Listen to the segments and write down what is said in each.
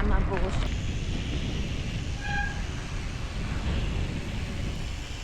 grandma bullshit.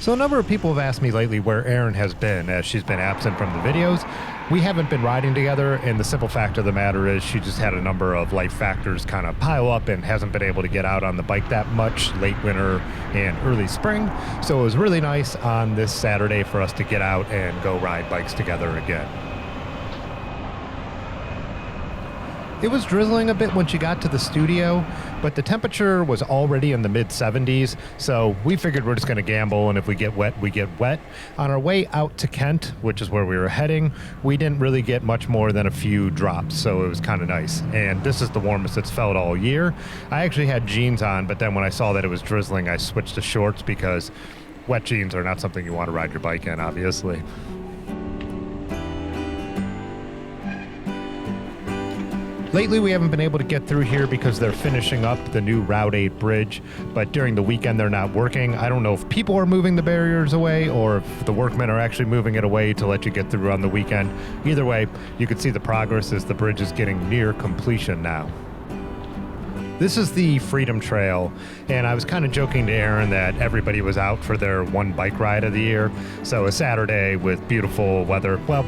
So a number of people have asked me lately where Erin has been as she's been absent from the videos. We haven't been riding together, and the simple fact of the matter is she just had a number of life factors kind of pile up and hasn't been able to get out on the bike that much late winter and early spring. So it was really nice on this Saturday for us to get out and go ride bikes together again. It was drizzling a bit when she got to the studio, but the temperature was already in the mid-70s, so we figured we're just going to gamble, and if we get wet, we get wet. On our way out to Kent, which is where we were heading, we didn't really get much more than a few drops, so it was kind of nice. And this is the warmest it's felt all year. I actually had jeans on, but then when I saw that it was drizzling, I switched to shorts because wet jeans are not something you want to ride your bike in, obviously. Lately, we haven't been able to get through here because they're finishing up the new Route 8 bridge, but during the weekend they're not working. I don't know if people are moving the barriers away or if the workmen are actually moving it away to let you get through on the weekend. Either way, you can see the progress as the bridge is getting near completion now. This is the Freedom Trail, and I was kind of joking to Erin that everybody was out for their one bike ride of the year. So a Saturday with beautiful weather, well,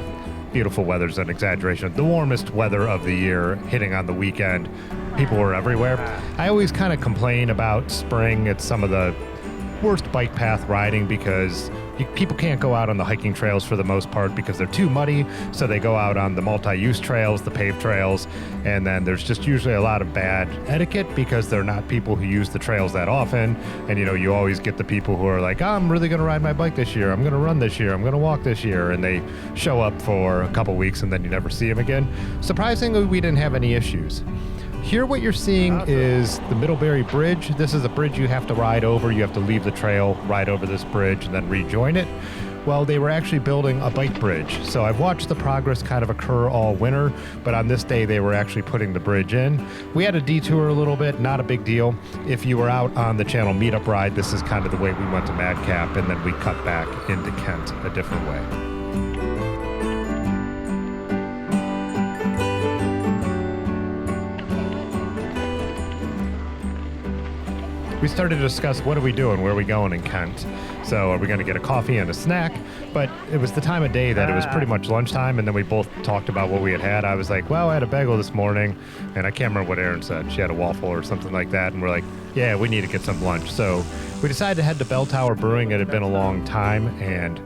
beautiful weather's an exaggeration. The warmest weather of the year hitting on the weekend. People were everywhere. I always kind of complain about spring. It's some of the worst bike path riding because people can't go out on the hiking trails for the most part because they're too muddy. So they go out on the multi-use trails, the paved trails, and then there's just usually a lot of bad etiquette because they're not people who use the trails that often. And you always get the people who are like, I'm really going to ride my bike this year. I'm going to run this year. I'm going to walk this year. And they show up for a couple weeks and then you never see them again. Surprisingly, we didn't have any issues. Here what you're seeing is the Middlebury Bridge. This is a bridge you have to ride over. You have to leave the trail, ride over this bridge, and then rejoin it. Well, they were actually building a bike bridge. So I've watched the progress kind of occur all winter, but on this day they were actually putting the bridge in. We had a detour a little bit, not a big deal. If you were out on the channel meetup ride, this is kind of the way we went to Madcap, and then we cut back into Kent a different way. We started to discuss what are we doing, where are we going in Kent. So are we going to get a coffee and a snack? But it was the time of day that it was pretty much lunchtime, and then we both talked about what we had had. I was like, well, I had a bagel this morning, and I can't remember what Erin said. She had a waffle or something like that, and we're like, yeah, we need to get some lunch. So we decided to head to BellTower Brewing. It had been a long time, and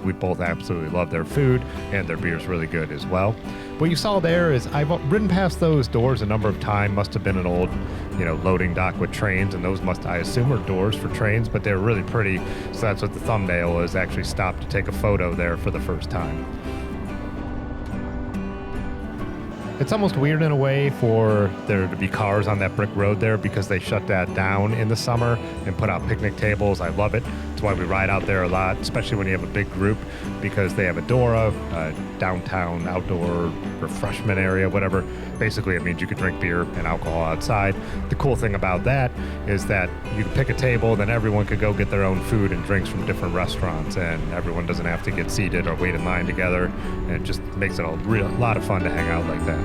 we both absolutely love their food, and their beer's really good as well. What you saw there is I've ridden past those doors a number of times. Must have been an old, loading dock with trains, and those I assume, are doors for trains, but they're really pretty. So that's what the thumbnail is. Actually stopped to take a photo there for the first time. It's almost weird in a way for there to be cars on that brick road there because they shut that down in the summer and put out picnic tables. I love it. That's why we ride out there a lot, especially when you have a big group, because they have a Dora, a downtown outdoor refreshment area, whatever. Basically, it means you could drink beer and alcohol outside. The cool thing about that is that you can pick a table, then everyone could go get their own food and drinks from different restaurants, and everyone doesn't have to get seated or wait in line together, and it just makes it a lot of fun to hang out like that.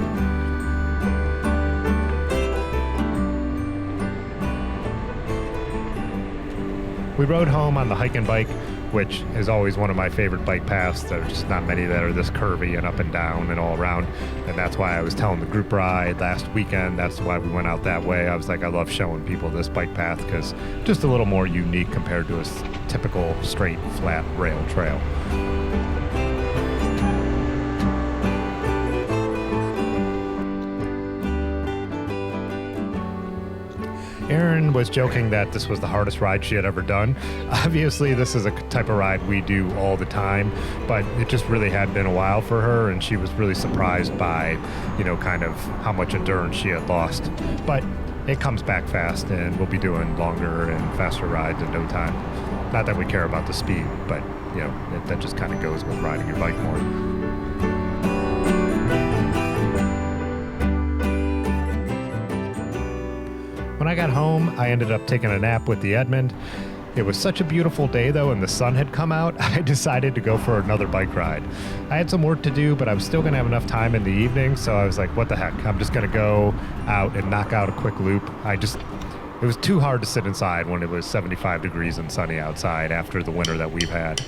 We rode home on the hike and bike, which is always one of my favorite bike paths. There's not many that are this curvy and up and down and all around, and that's why I was telling the group ride last weekend. That's why we went out that way. I was like, I love showing people this bike path because just a little more unique compared to a typical straight, flat rail trail. Erin was joking that this was the hardest ride she had ever done. Obviously, this is a type of ride we do all the time, but it just really had been a while for her, and she was really surprised by, kind of how much endurance she had lost. But it comes back fast, and we'll be doing longer and faster rides in no time. Not that we care about the speed, but, that just kind of goes with riding your bike more. When I got home, I ended up taking a nap with the Edmund. It was such a beautiful day though, and the sun had come out, I decided to go for another bike ride. I had some work to do, but I was still gonna have enough time in the evening, so I was like, what the heck, I'm just gonna go out and knock out a quick loop. It was too hard to sit inside when it was 75 degrees and sunny outside after the winter that we've had.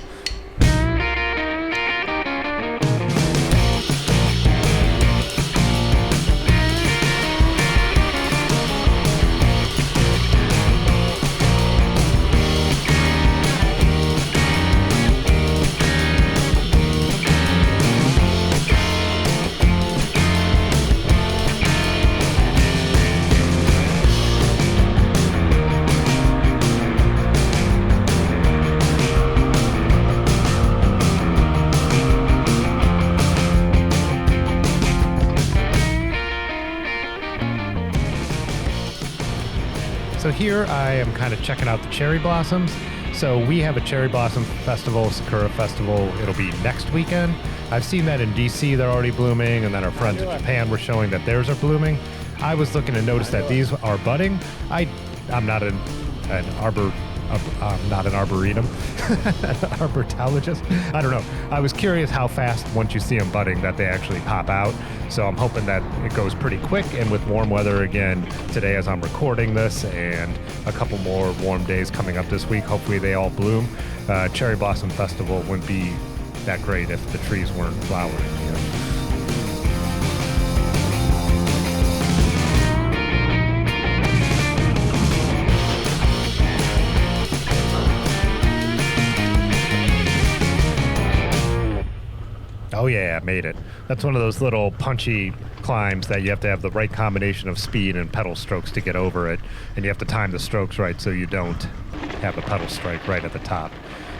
So here I am kind of checking out the cherry blossoms. So we have a cherry blossom festival, Sakura festival. It'll be next weekend. I've seen that in DC, they're already blooming, and then our friends in Japan were showing that theirs are blooming. I was looking to notice that these are budding. I'm not an arboretum, arborologist. I don't know. I was curious how fast, once you see them budding, that they actually pop out. So I'm hoping that it goes pretty quick, and with warm weather again today as I'm recording this, and a couple more warm days coming up this week, hopefully they all bloom. Cherry Blossom Festival wouldn't be that great if the trees weren't flowering. You know? Oh yeah, I made it. That's one of those little punchy climbs that you have to have the right combination of speed and pedal strokes to get over it. And you have to time the strokes right so you don't have a pedal strike right at the top.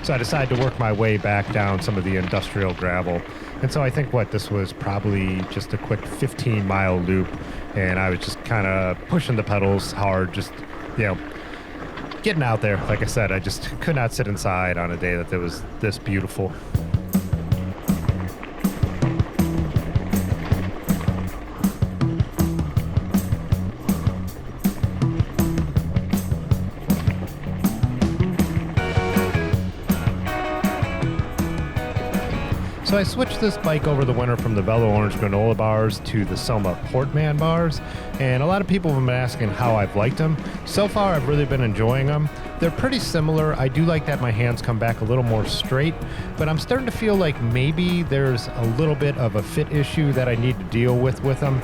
So I decided to work my way back down some of the industrial gravel. And so I think this was probably just a quick 15-mile loop. And I was just kind of pushing the pedals hard, just, getting out there. Like I said, I just could not sit inside on a day that it was this beautiful. So I switched this bike over the winter from the Velo Orange Granola bars to the Soma Portman bars, and a lot of people have been asking how I've liked them. So far, I've really been enjoying them. They're pretty similar. I do like that my hands come back a little more straight, but I'm starting to feel like maybe there's a little bit of a fit issue that I need to deal with them.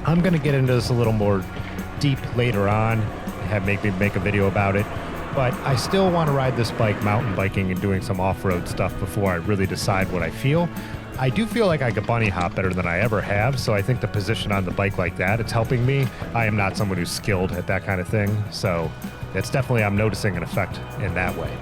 I'm going to get into this a little more deep later on, maybe make a video about it. But I still want to ride this bike mountain biking and doing some off-road stuff before I really decide what I feel. I do feel like I could bunny hop better than I ever have, so I think the position on the bike like that, it's helping me. I am not someone who's skilled at that kind of thing, so it's definitely, I'm noticing an effect in that way.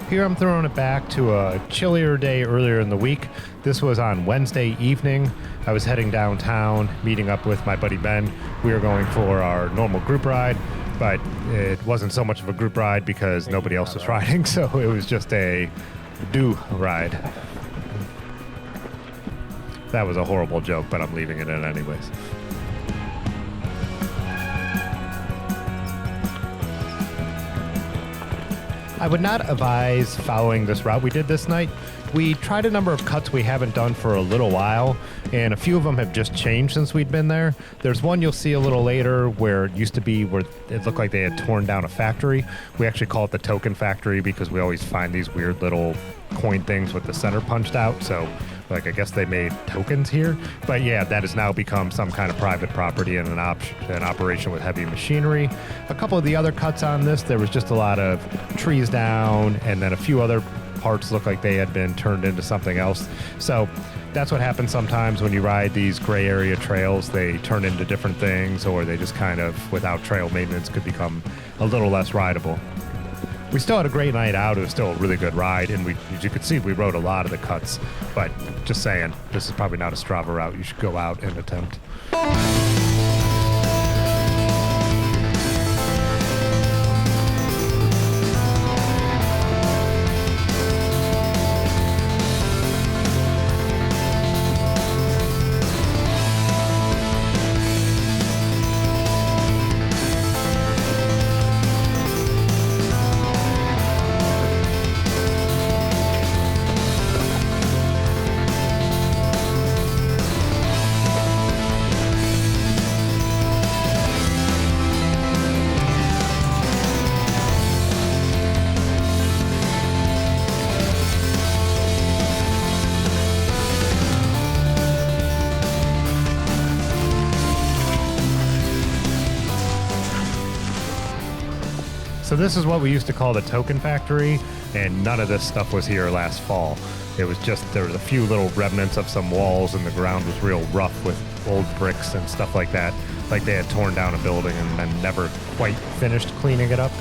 Here I'm throwing it back to a chillier day earlier in the week. This was on Wednesday evening. I was heading downtown, meeting up with my buddy Ben. We were going for our normal group ride, but it wasn't so much of a group ride because nobody else was riding, so it was just a ride. That was a horrible joke, but I'm leaving it in anyways. I would not advise following this route we did this night. We tried a number of cuts we haven't done for a little while, and a few of them have just changed since we'd been there. There's one you'll see a little later where it used to be where it looked like they had torn down a factory. We actually call it the token factory because we always find these weird little coin things with the center punched out. So I guess they made tokens here. But yeah, that has now become some kind of private property and an operation with heavy machinery. A couple of the other cuts on this, there was just a lot of trees down, and then a few other parts look like they had been turned into something else. So that's what happens sometimes when you ride these gray area trails. They turn into different things, or they just kind of, without trail maintenance, could become a little less rideable. We still had a great night out. It was still a really good ride, and as you could see, we rode a lot of the cuts. But just saying, this is probably not a Strava route you should go out and attempt. So this is what we used to call the token factory, and none of this stuff was here last fall. It was just, there was a few little remnants of some walls, and the ground was real rough with old bricks and stuff like that. Like they had torn down a building and then never quite finished cleaning it up.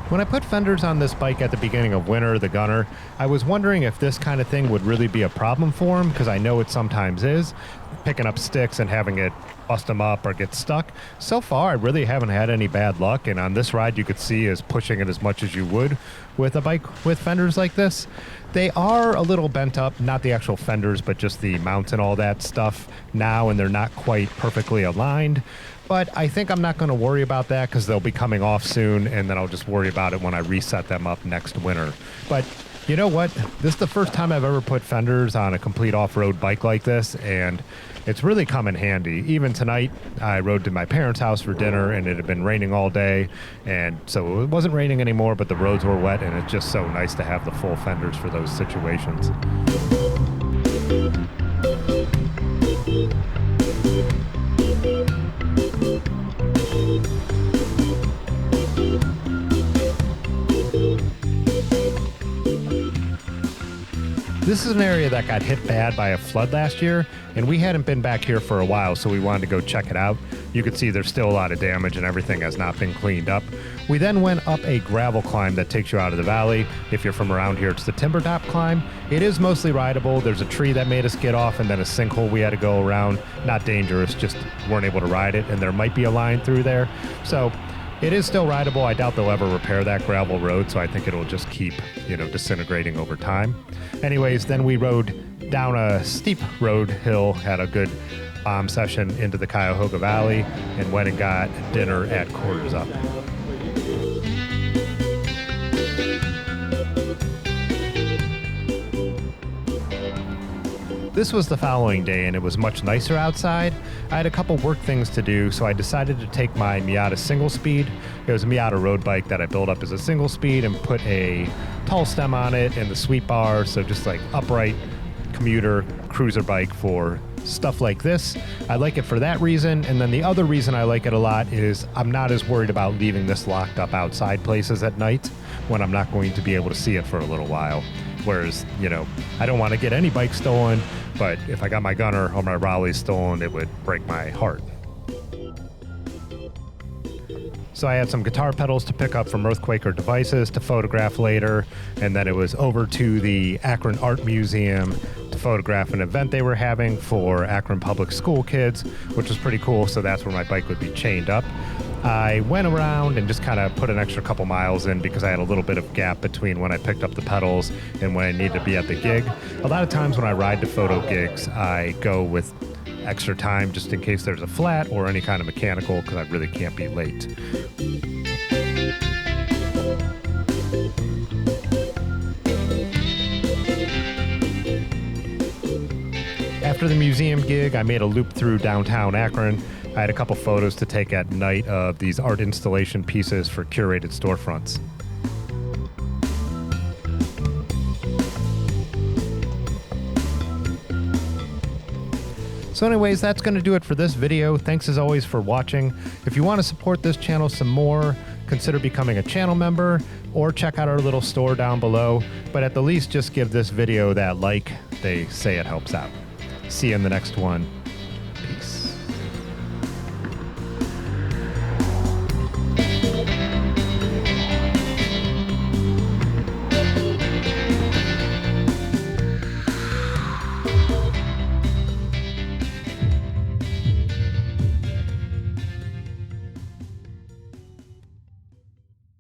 When I put fenders on this bike at the beginning of winter, the Gunner, I was wondering if this kind of thing would really be a problem for him, because I know it sometimes is, picking up sticks and having it bust them up or get stuck. So far, I really haven't had any bad luck, and on this ride you could see is pushing it as much as you would with a bike with fenders like this. They are a little bent up, not the actual fenders, but just the mounts and all that stuff now, and they're not quite perfectly aligned. But I think I'm not going to worry about that because they'll be coming off soon, and then I'll just worry about it when I reset them up next winter. But you know what? This is the first time I've ever put fenders on a complete off-road bike like this, and it's really come in handy. Even tonight, I rode to my parents' house for dinner, and it had been raining all day, and so it wasn't raining anymore, but the roads were wet, and it's just so nice to have the full fenders for those situations. This is an area that got hit bad by a flood last year, and we hadn't been back here for a while, so we wanted to go check it out. You can see there's still a lot of damage and everything has not been cleaned up. We then went up a gravel climb that takes you out of the valley. If you're from around here, it's the Timber Top climb. It is mostly rideable. There's a tree that made us get off and then a sinkhole we had to go around. Not dangerous, just weren't able to ride it, and there might be a line through there. So it is still rideable. I doubt they'll ever repair that gravel road, so I think it'll just keep, disintegrating over time. Anyways, then we rode down a steep road hill, had a good bomb session into the Cuyahoga Valley, and went and got dinner at Quarters Up. This was the following day, and it was much nicer outside. I had a couple work things to do, so I decided to take my Miyata single speed. It was a Miyata road bike that I built up as a single speed and put a tall stem on it and the sweep bar, so just like upright commuter cruiser bike for stuff like this. I like it for that reason, and then the other reason I like it a lot is I'm not as worried about leaving this locked up outside places at night when I'm not going to be able to see it for a little while. Whereas, I don't want to get any bike stolen, but if I got my Gunner or my Raleigh stolen, it would break my heart. So I had some guitar pedals to pick up from Earthquaker Devices to photograph later, and then it was over to the Akron Art Museum to photograph an event they were having for Akron public school kids, which was pretty cool, so that's where my bike would be chained up. I went around and just kind of put an extra couple miles in because I had a little bit of gap between when I picked up the pedals and when I needed to be at the gig. A lot of times when I ride to photo gigs, I go with extra time just in case there's a flat or any kind of mechanical because I really can't be late. After the museum gig, I made a loop through downtown Akron. I had a couple photos to take at night of these art installation pieces for curated storefronts. So So anyways, that's going to do it for this video. Thanks as always for watching. If you want to support this channel some more, consider becoming a channel member or check out our little store down below. But at the least, just give this video that like. They say it helps out. See you in the next one.